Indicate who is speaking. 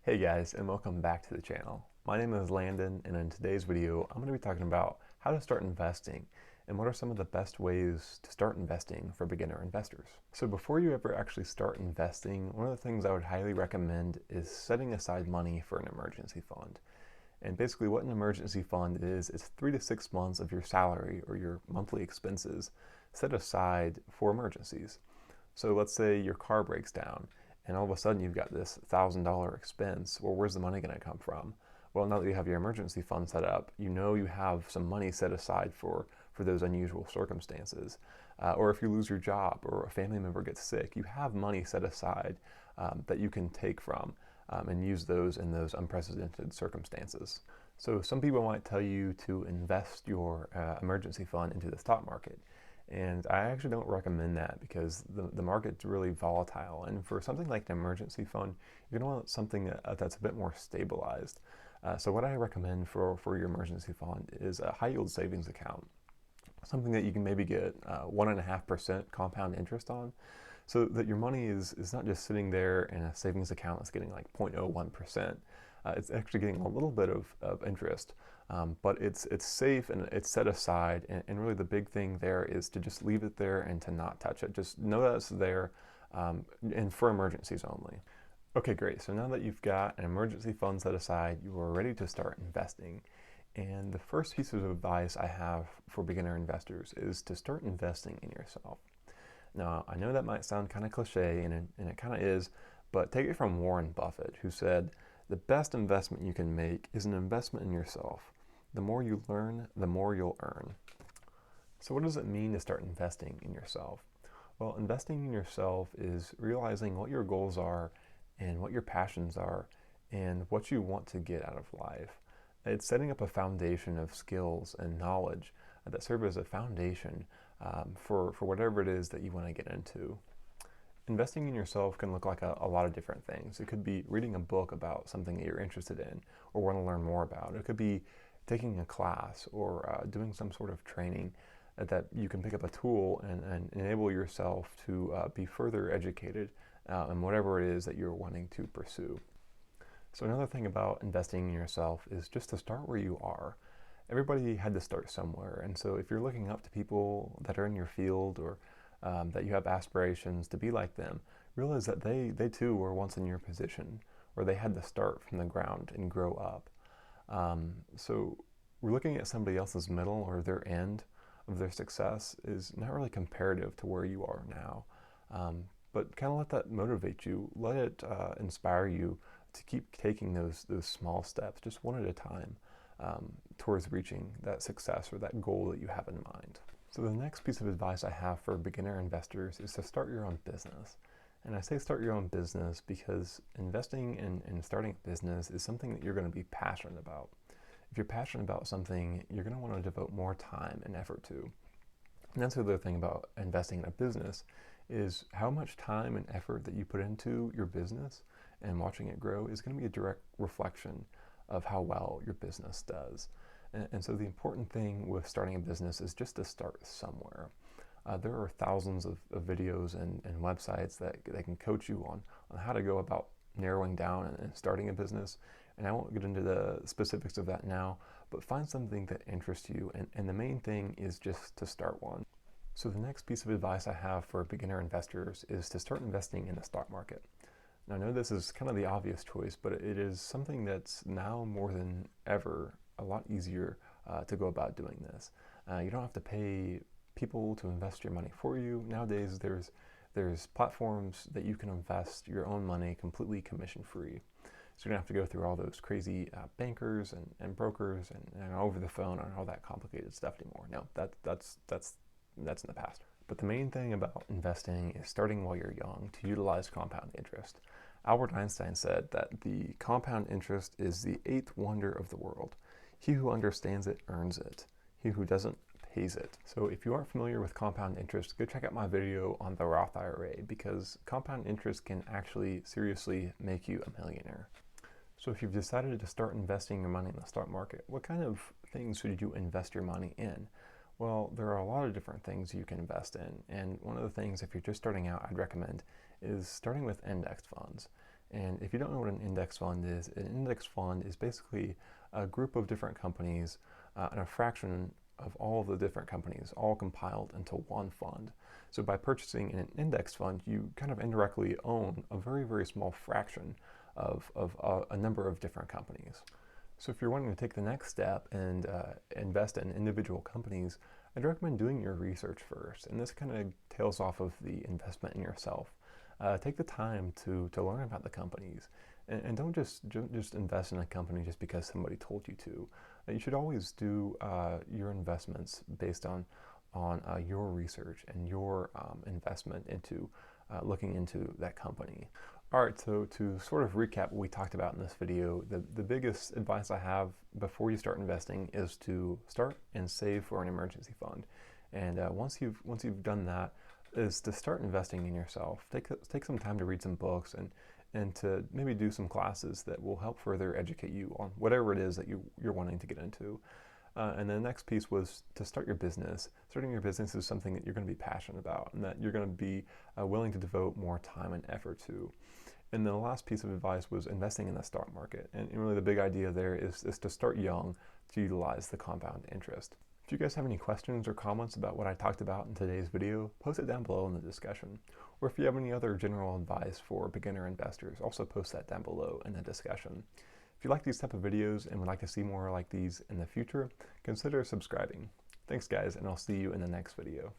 Speaker 1: Hey guys, and welcome back to the channel. My name is Landon, and in today's video, I'm going to be talking about how to start investing and what are some of the best ways to start investing for beginner investors. So before you ever actually start investing, one of the things I would highly recommend is setting aside money for an emergency fund. And basically what an emergency fund is 3 to 6 months of your salary or your monthly expenses set aside for emergencies. So let's say your car breaks down and all of a sudden you've got this $1,000 expense. Well, where's the money going to come from? Well, now that you have your emergency fund set up, you know you have some money set aside for those unusual circumstances. Or if you lose your job or a family member gets sick, you have money set aside that you can take from and use those in those unprecedented circumstances. So some people might tell you to invest your emergency fund into the stock market. And I actually don't recommend that because the market's really volatile. And for something like an emergency fund, you're going to want something that's a bit more stabilized. So what I recommend for your emergency fund is a high yield savings account, something that you can maybe get 1.5% compound interest on, so that your money is not just sitting there in a savings account that's getting like 0.01%. It's actually getting a little bit of interest, but it's safe and it's set aside. And really the big thing there is to just leave it there and to not touch it. Just know that it's there and for emergencies only. Okay, great. So now that you've got an emergency fund set aside, you are ready to start investing. And the first piece of advice I have for beginner investors is to start investing in yourself. Now, I know that might sound kind of cliche, and it kind of is, but take it from Warren Buffett, who said, "The best investment you can make is an investment in yourself. The more you learn, the more you'll earn." So what does it mean to start investing in yourself? Well, investing in yourself is realizing what your goals are and what your passions are and what you want to get out of life. It's setting up a foundation of skills and knowledge that serve as a foundation for whatever it is that you want to get into. Investing in yourself can look like a lot of different things. It could be reading a book about something that you're interested in or want to learn more about. It could be taking a class or doing some sort of training that you can pick up a tool and enable yourself to be further educated in whatever it is that you're wanting to pursue. So another thing about investing in yourself is just to start where you are. Everybody had to start somewhere, and so if you're looking up to people that are in your field or that you have aspirations to be like them, realize that they too were once in your position, or they had to start from the ground and grow up. So we're looking at somebody else's middle or their end of their success is not really comparative to where you are now. But kind of let that motivate you, let it inspire you to keep taking those small steps, just one at a time, towards reaching that success or that goal that you have in mind. So the next piece of advice I have for beginner investors is to start your own business. And I say start your own business because investing and starting a business is something that you're going to be passionate about. If you're passionate about something, you're going to want to devote more time and effort to. And that's the other thing about investing in a business is how much time and effort that you put into your business and watching it grow is going to be a direct reflection of how well your business does. And so the important thing with starting a business is just to start somewhere. There are thousands of videos and websites that can coach you on how to go about narrowing down and starting a business. And I won't get into the specifics of that now, but find something that interests you. And the main thing is just to start one. So the next piece of advice I have for beginner investors is to start investing in the stock market. Now, I know this is kind of the obvious choice, but it is something that's now more than ever a lot easier to go about doing this. You don't have to pay people to invest your money for you. Nowadays, there's platforms that you can invest your own money completely commission free. So you don't have to go through all those crazy bankers and brokers and over the phone and all that complicated stuff anymore. No, that's in the past. But the main thing about investing is starting while you're young to utilize compound interest. Albert Einstein said that the compound interest is the eighth wonder of the world. He who understands it earns it. He who doesn't pays it. So if you aren't familiar with compound interest, go check out my video on the Roth IRA because compound interest can actually seriously make you a millionaire. So if you've decided to start investing your money in the stock market, what kind of things should you invest your money in? Well, there are a lot of different things you can invest in, and one of the things, if you're just starting out, I'd recommend is starting with index funds. And if you don't know what an index fund is, an index fund is basically a group of different companies and a fraction of all of the different companies, all compiled into one fund. So by purchasing an index fund, you kind of indirectly own a very, very small fraction of a number of different companies. So if you're wanting to take the next step and invest in individual companies, I'd recommend doing your research first. And this kind of tails off of the investment in yourself. Take the time to learn about the companies, and don't just invest in a company just because somebody told you to. You should always do your investments based on your research and your investment into looking into that company. All right, so to sort of recap what we talked about in this video, the biggest advice I have before you start investing is to start and save for an emergency fund. And once you've done that, is to start investing in yourself. Take some time to read some books and to maybe do some classes that will help further educate you on whatever it is that you're wanting to get into. And the next piece was to start your business. Starting your business is something that you're going to be passionate about and that you're going to be willing to devote more time and effort to. And then the last piece of advice was investing in the stock market. And really the big idea there is to start young to utilize the compound interest. If you guys have any questions or comments about what I talked about in today's video, post it down below in the discussion. Or if you have any other general advice for beginner investors, also post that down below in the discussion. If you like these type of videos and would like to see more like these in the future, consider subscribing. Thanks guys, and I'll see you in the next video.